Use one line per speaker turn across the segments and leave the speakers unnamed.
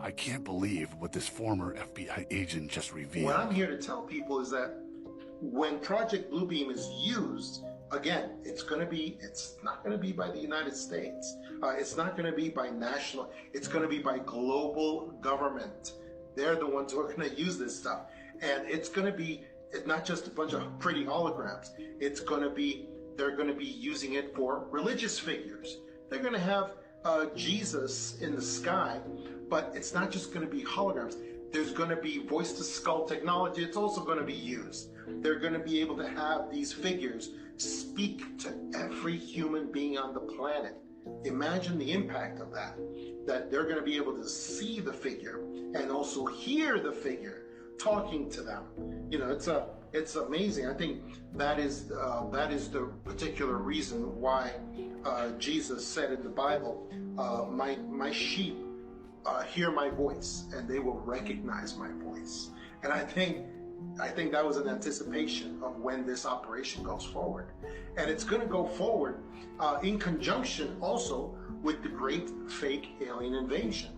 I can't believe what this former FBI agent just revealed.
What I'm here to tell people is that when Project Bluebeam is used, again, it's not going to be by the United States. It's not going to be by national, it's going to be by global government. They're the ones who are going to use this stuff. And it's going to be not just a bunch of pretty holograms. They're going to be using it for religious figures. They're going to have Jesus in the sky, but it's not just going to be holograms. There's going to be voice-to-skull technology. It's also going to be used. They're going to be able to have these figures speak to every human being on the planet. Imagine the impact of that they're going to be able to see the figure and also hear the figure talking to them. You know, it's amazing. I think that is the particular reason why Jesus said in the Bible, my sheep hear my voice and they will recognize my voice. And I think that was an anticipation of when this operation goes forward. And it's going to go forward in conjunction also with the great fake alien invasion.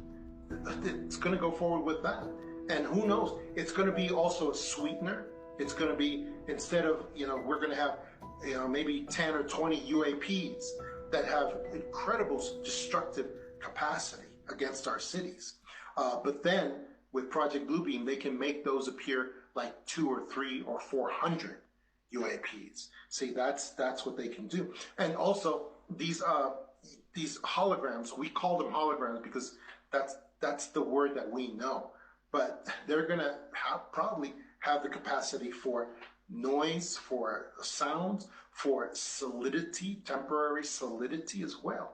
It's going to go forward with that. And who knows, it's going to be also a sweetener. It's going to be, instead of, we're going to have, maybe 10 or 20 UAPs that have incredible destructive capacity against our cities. But then with Project Bluebeam, they can make those appear like 2 or 3 or 400 UAPs. See, that's what they can do. And also these holograms, we call them holograms because that's the word that we know. But they're going to probably have the capacity for noise, for sounds, for solidity, temporary solidity as well.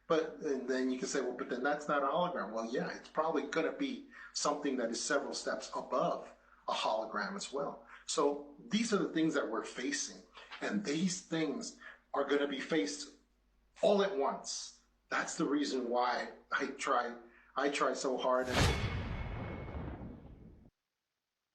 And then you can say, well, but then that's not a hologram. Well, yeah, it's probably going to be something that is several steps above a hologram as well. So these are the things that we're facing. And these things are going to be faced all at once. That's the reason why I try so hard.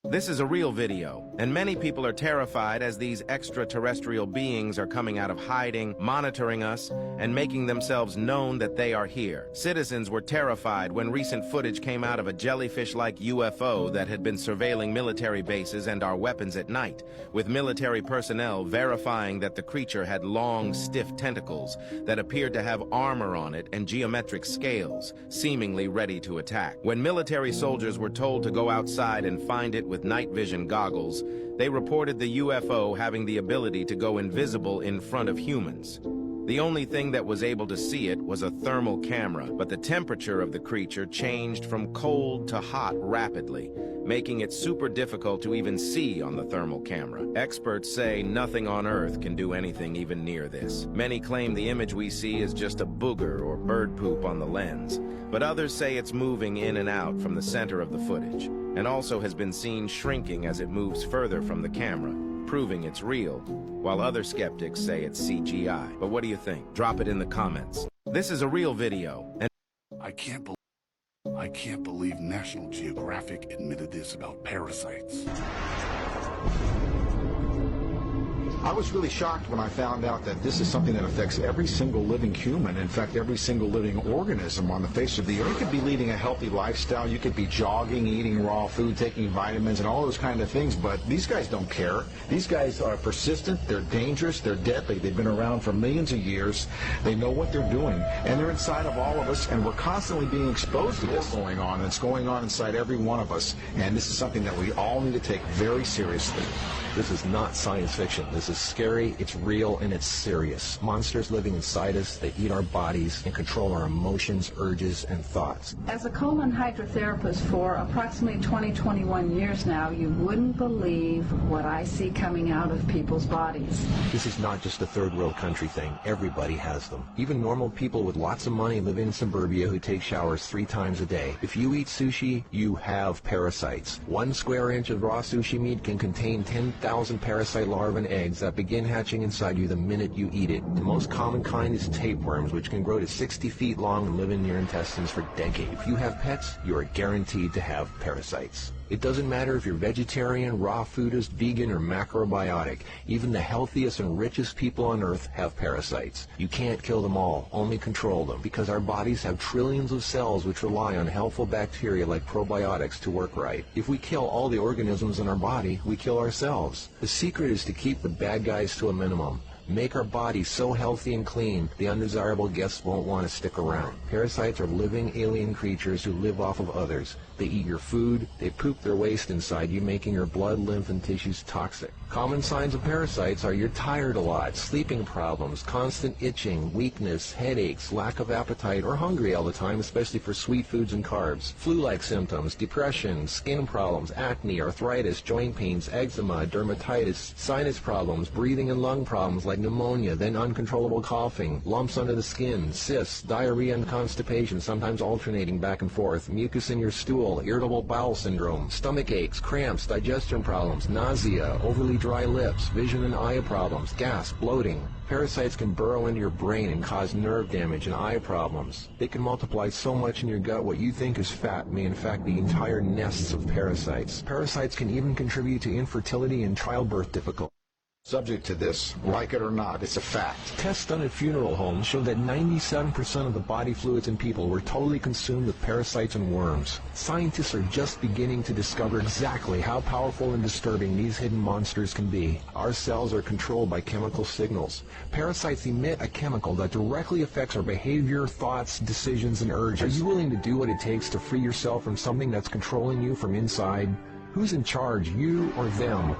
This is a real video, and many people are terrified as these extraterrestrial beings are coming out of hiding, monitoring us, and making themselves known that they are here. Citizens were terrified when recent footage came out of a jellyfish-like UFO that had been surveilling military bases and our weapons at night, with military personnel verifying that the creature had long, stiff tentacles that appeared to have armor on it and geometric scales, seemingly ready to attack. When military soldiers were told to go outside and find it with night vision goggles, they reported the UFO having the ability to go invisible in front of humans. The only thing that was able to see it was a thermal camera, but the temperature of the creature changed from cold to hot rapidly, making it super difficult to even see on the thermal camera. Experts say nothing on Earth can do anything even near this. Many claim the image we see is just a booger or bird poop on the lens, but others say it's moving in and out from the center of the footage, and also has been seen shrinking as it moves further from the camera, proving it's real, while other skeptics say it's CGI. But what do you think? Drop it in the comments. This is a real video, and
I can't believe National Geographic admitted this about parasites.
I was really shocked when I found out that this is something that affects every single living human, in fact, every single living organism on the face of the earth. You could be leading a healthy lifestyle, you could be jogging, eating raw food, taking vitamins, and all those kind of things, but these guys don't care. These guys are persistent, they're dangerous, they're deadly. They've been around for millions of years. They know what they're doing, and they're inside of all of us, and we're constantly being exposed to this going on, and it's going on inside every one of us, and this is something that we all need to take very seriously.
This is not science fiction. This is scary, it's real, and it's serious. Monsters living inside us, they eat our bodies and control our emotions, urges, and thoughts.
As a colon hydrotherapist for approximately 21 years now, you wouldn't believe what I see coming out of people's bodies.
This is not just a third world country thing. Everybody has them. Even normal people with lots of money living in suburbia who take showers 3 times a day. If you eat sushi, you have parasites. 1 square inch of raw sushi meat can contain 10,000 parasite larvae and eggs that begin hatching inside you the minute you eat it. The most common kind is tapeworms, which can grow to 60 feet long and live in your intestines for decades. If you have pets, you are guaranteed to have parasites. It doesn't matter if you're vegetarian, raw foodist, vegan, or macrobiotic. Even the healthiest and richest people on Earth have parasites. You can't kill them all, only control them, because our bodies have trillions of cells which rely on helpful bacteria like probiotics to work right. If we kill all the organisms in our body, we kill ourselves. The secret is to keep the bad guys to a minimum. Make our bodies so healthy and clean, the undesirable guests won't want to stick around. Parasites are living alien creatures who live off of others. They eat your food, they poop their waste inside you, making your blood, lymph, and tissues toxic. Common signs of parasites are you're tired a lot, sleeping problems, constant itching, weakness, headaches, lack of appetite, or hungry all the time, especially for sweet foods and carbs. Flu-like symptoms, depression, skin problems, acne, arthritis, joint pains, eczema, dermatitis, sinus problems, breathing and lung problems like pneumonia, then uncontrollable coughing, lumps under the skin, cysts, diarrhea and constipation, sometimes alternating back and forth, mucus in your stool, irritable bowel syndrome, stomach aches, cramps, digestion problems, nausea, overly dry lips, vision and eye problems, gas, bloating. Parasites can burrow into your brain and cause nerve damage and eye problems. They can multiply so much in your gut what you think is fat may in fact be entire nests of parasites. Parasites can even contribute to infertility and childbirth difficulties.
Subject to this, like it or not, it's a fact.
Tests done at funeral homes show that 97% of the body fluids in people were totally consumed with parasites and worms. Scientists are just beginning to discover exactly how powerful and disturbing these hidden monsters can be. Our cells are controlled by chemical signals. Parasites emit a chemical that directly affects our behavior, thoughts, decisions, and urges. Are you willing to do what it takes to free yourself from something that's controlling you from inside? Who's in charge, you or them?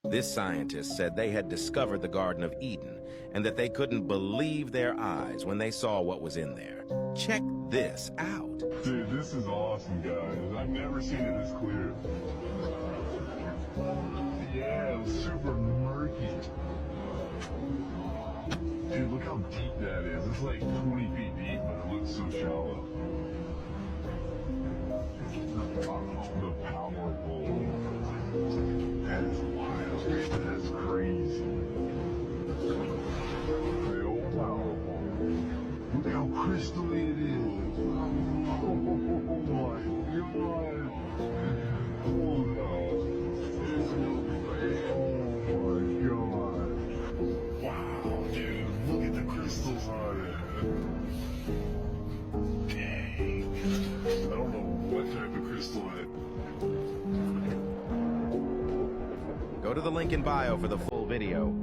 This scientist said they had discovered the Garden of Eden and that they couldn't believe their eyes when they saw what was in there. Check this out.
Dude, this is awesome, guys. I've never seen it this clear. Yeah, it was super murky. Dude, look how deep that is. It's like 20 feet deep, but it looks so shallow. The powerful. That is wild. That's crazy. Real powerful. Look how crystalline it is. Oh my God. Oh no. Oh my God. Wow, dude. Look at the crystals on it. Dang. I don't know what type of crystal it is.
Go to the link in bio for the full video.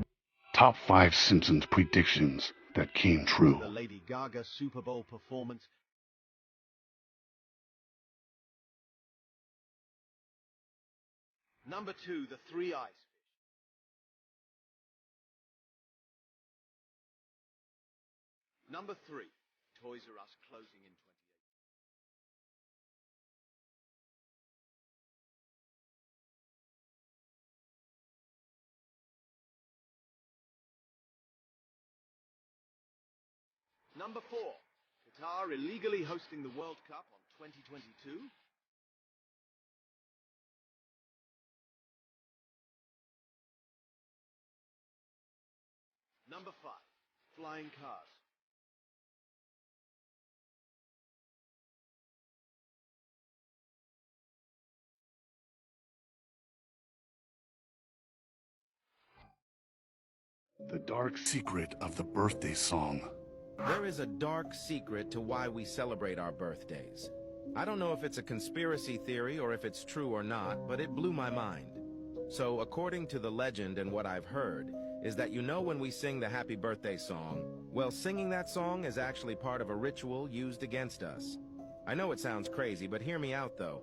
Top 5 Simpsons predictions that came true.
The Lady Gaga Super Bowl performance. Number 2, the Three Eyes Fish. Number 3, Toys R Us closing in 2018. Number 4, Qatar illegally hosting the World Cup on 2022. Number 5, flying cars.
The dark secret of the birthday song.
There is a dark secret to why we celebrate our birthdays. I don't know if it's a conspiracy theory or if it's true or not, but it blew my mind. So, according to the legend and what I've heard, is that when we sing the happy birthday song, well, singing that song is actually part of a ritual used against us. I know it sounds crazy, but hear me out though.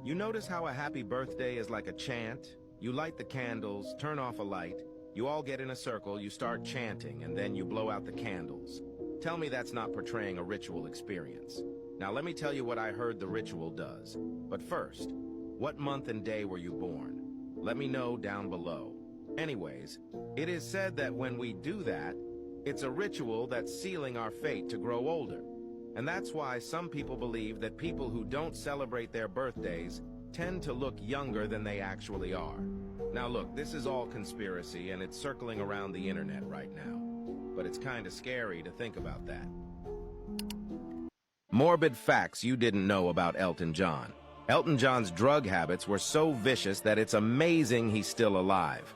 You notice how a happy birthday is like a chant? You light the candles, turn off a light, you all get in a circle, you start chanting, and then you blow out the candles. Tell me that's not portraying a ritual experience. Now let me tell you what I heard the ritual does. But first, what month and day were you born? Let me know down below. Anyways, it is said that when we do that, it's a ritual that's sealing our fate to grow older. And that's why some people believe that people who don't celebrate their birthdays tend to look younger than they actually are. Now look, this is all conspiracy and it's circling around the internet right now. But it's kind of scary to think about that. Morbid facts you didn't know about Elton John. Elton John's drug habits were so vicious that it's amazing he's still alive.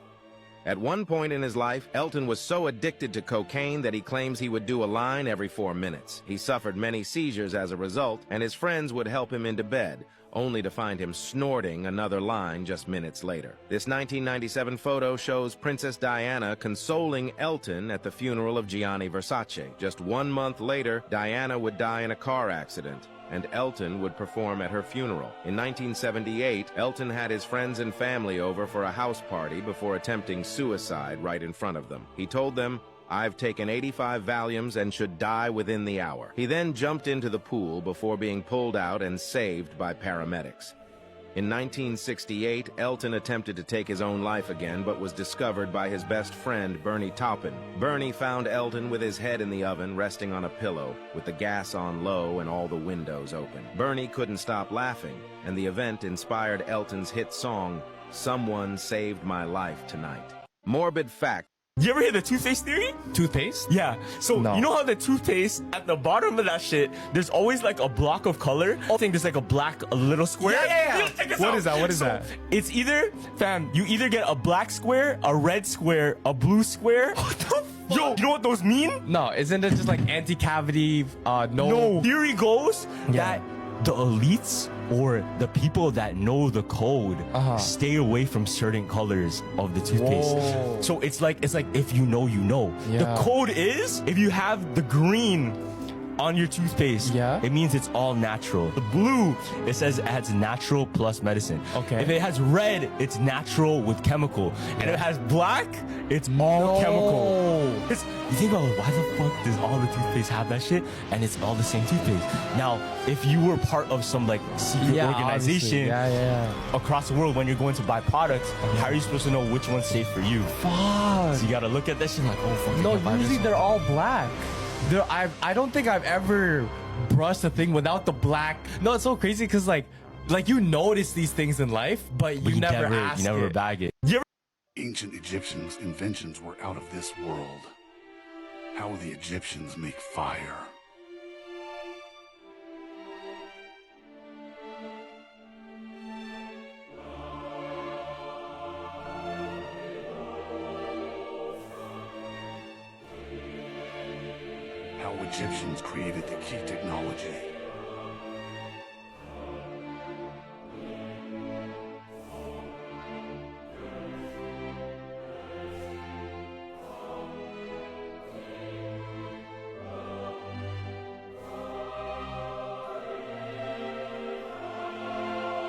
At one point in his life, Elton was so addicted to cocaine that he claims he would do a line every 4 minutes. He suffered many seizures as a result, and his friends would help him into bed, only to find him snorting another line just minutes later. This 1997 photo shows Princess Diana consoling Elton at the funeral of Gianni Versace. Just 1 month later, Diana would die in a car accident, and Elton would perform at her funeral. In 1978, Elton had his friends and family over for a house party before attempting suicide right in front of them. He told them, "I've taken 85 Valiums and should die within the hour." He then jumped into the pool before being pulled out and saved by paramedics. In 1968, Elton attempted to take his own life again, but was discovered by his best friend, Bernie Taupin. Bernie found Elton with his head in the oven, resting on a pillow, with the gas on low and all the windows open. Bernie couldn't stop laughing, and the event inspired Elton's hit song, "Someone Saved My Life Tonight." Morbid fact.
You ever hear the toothpaste theory?
Toothpaste?
Yeah. So
No.
you know how the toothpaste, at the bottom of that shit, there's always like a block of color? I think there's like a little square.
Yeah.
Yo, check this
What
out.
is that? What is that?
It's either, fam, you either get a black square, a red square, a blue square. What the fuck? Yo, you know what those mean?
No, isn't it just like anti-cavity,
No. Theory goes
Yeah.
that the elites or the people that know the code stay away from certain colors of the toothpaste.
Whoa.
So it's like if you know, you know. The
Yeah.
code is if you have the green on your toothpaste, it means it's all natural. The blue, it says it has natural plus medicine.
Okay.
If it has red, it's natural with chemical. And if it has black, it's all chemical. You think about why the fuck does all the toothpaste have that shit? And it's all the same toothpaste. Now, if you were part of some like secret organization across the world when you're going to buy products, how are you supposed to know which one's safe for you?
Fuck.
So you gotta look at that shit like, oh fuck.
No,
I buy this
usually
one.
they're all black. I don't think I've ever brushed a thing without the black. No, it's so crazy because like you notice these things in life, but you never ask
you never
it.
bag it.
Ancient Egyptians' inventions were out of this world. How would the Egyptians make fire? How Egyptians created the key technology.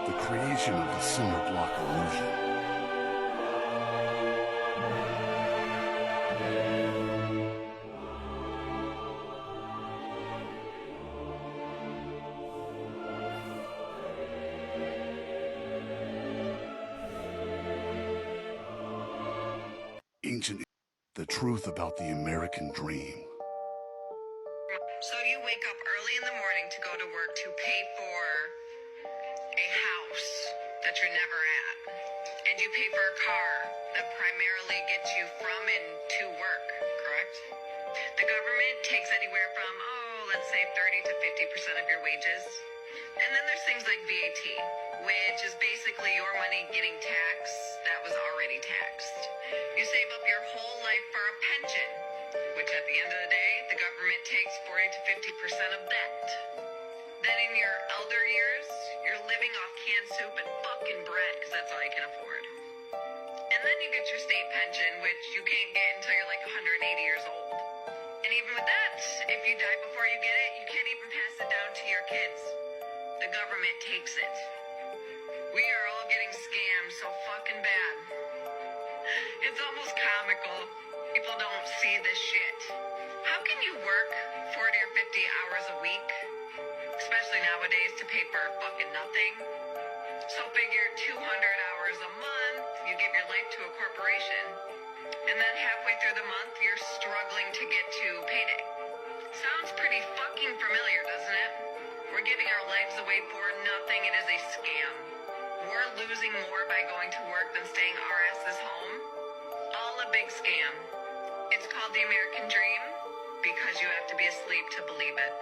The creation of the cinder block illusion. Ancient, the truth about the American dream.
So you wake up early in the morning to go to work to pay for a house that you're never at. And you pay for a car that primarily gets you from and to work, correct? The government takes anywhere from, let's say 30 to 50% of your wages. And then there's things like VAT, which is basically your money getting taxed that was already taxed. You save up your whole life for a pension, which at the end of the day, the government takes 40 to 50% of that. Then in your elder years, you're living off canned soup and fucking bread, because that's all you can afford. And then you get your state pension, which you can't get until you're like 180 years old. And even with that, if you die before you get it, you can't even pass it down to your kids. The government takes it. We are all getting scammed so fucking bad. It's almost comical. People don't see this shit. How can you work 40 or 50 hours a week, especially nowadays, to pay for fucking nothing? So figure 200 hours a month, you give your life to a corporation, and then halfway through the month, you're struggling to get to payday. Sounds pretty fucking familiar, doesn't it? We're giving our lives away for nothing. It is a scam. We're losing more by going to work than staying our asses home. All a big scam. It's called the American Dream because you have to be asleep to believe it.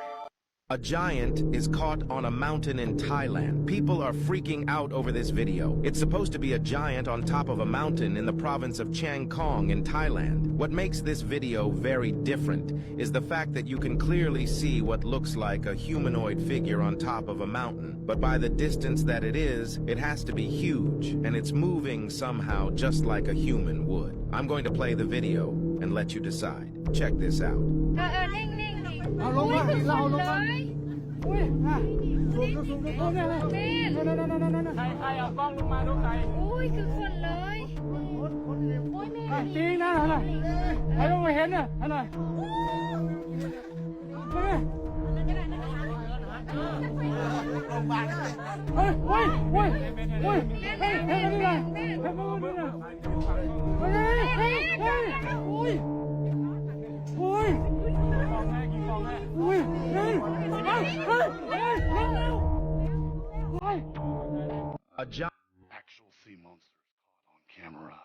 A giant is caught on a mountain in Thailand. People are freaking out over this video. It's supposed to be a giant on top of a mountain in the province of Chiang Khong in Thailand. What makes this video very different is the fact that you can clearly see what looks like a humanoid figure on top of a mountain. But by the distance that it is, it has to be huge, and it's moving somehow just like a human would. I'm going to play the video and let you decide. Check this out.
เอาลงมาเราลงมาอุ้ยสูงใครเอากล้องลงมาดูใครอุ้ยคือคนเลยจริงนะฮะใครลงมาเห็นน่ะฮะหน่อยเฮ้ยเฮ้ยเฮ้ยเฮ้ยเฮ้ยเฮ้ยเฮ้ยนี่ไงเฮ้ยเฮ้ยเฮ้ยเฮ้ยโอ้ยโอ้ย
A giant
Actual sea monsters caught on camera.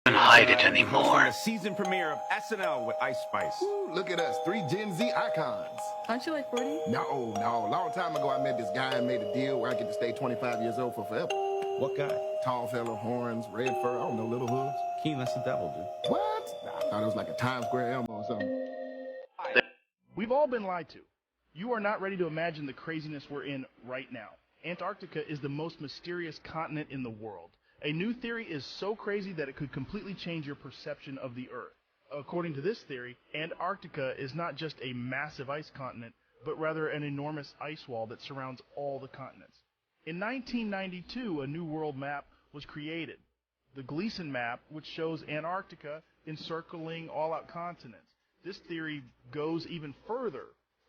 Hide it anymore.
The season premiere of SNL with Ice Spice.
Ooh, look at us, 3 Gen Z icons.
Aren't you like 40?
No. Long time ago, I met this guy and made a deal where I get to stay 25 years old for forever.
What guy?
Tall fella, horns, red fur, I don't know, little hoods.
Keen, that's the devil, dude.
What? I thought it was like a Times Square Elmo or something.
We've all been lied to. You are not ready to imagine the craziness we're in right now. Antarctica is the most mysterious continent in the world. A new theory is so crazy that it could completely change your perception of the Earth. According to this theory, Antarctica is not just a massive ice continent, but rather an enormous ice wall that surrounds all the continents. In 1992, a new world map was created. The Gleason map, which shows Antarctica encircling all out continents. This theory goes even further.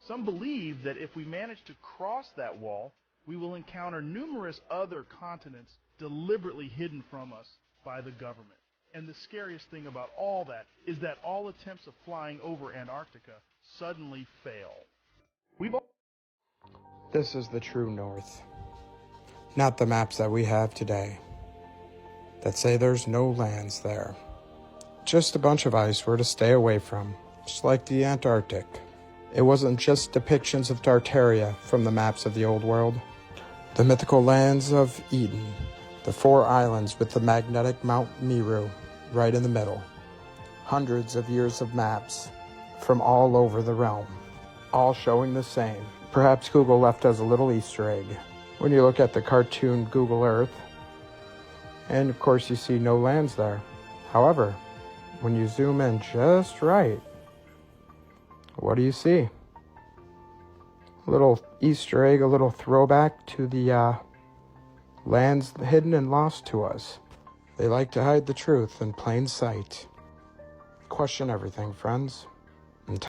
Some believe that if we manage to cross that wall, we will encounter numerous other continents deliberately hidden from us by the government. And the scariest thing about all that is that all attempts of flying over Antarctica suddenly fail.
This is the true North. Not the maps that we have today that say there's no lands there. Just a bunch of ice we're to stay away from, just like the Antarctic. It wasn't just depictions of Tartaria from the maps of the old world. The mythical lands of Eden, the 4 islands with the magnetic Mount Meru right in the middle. Hundreds of years of maps from all over the realm, all showing the same. Perhaps Google left us a little Easter egg. When you look at the cartoon Google Earth, And of course you see no lands there. However, when you zoom in just right, what do you see? A little Easter egg, a little throwback to the lands hidden and lost to us. They like to hide the truth in plain sight. Question everything, friends.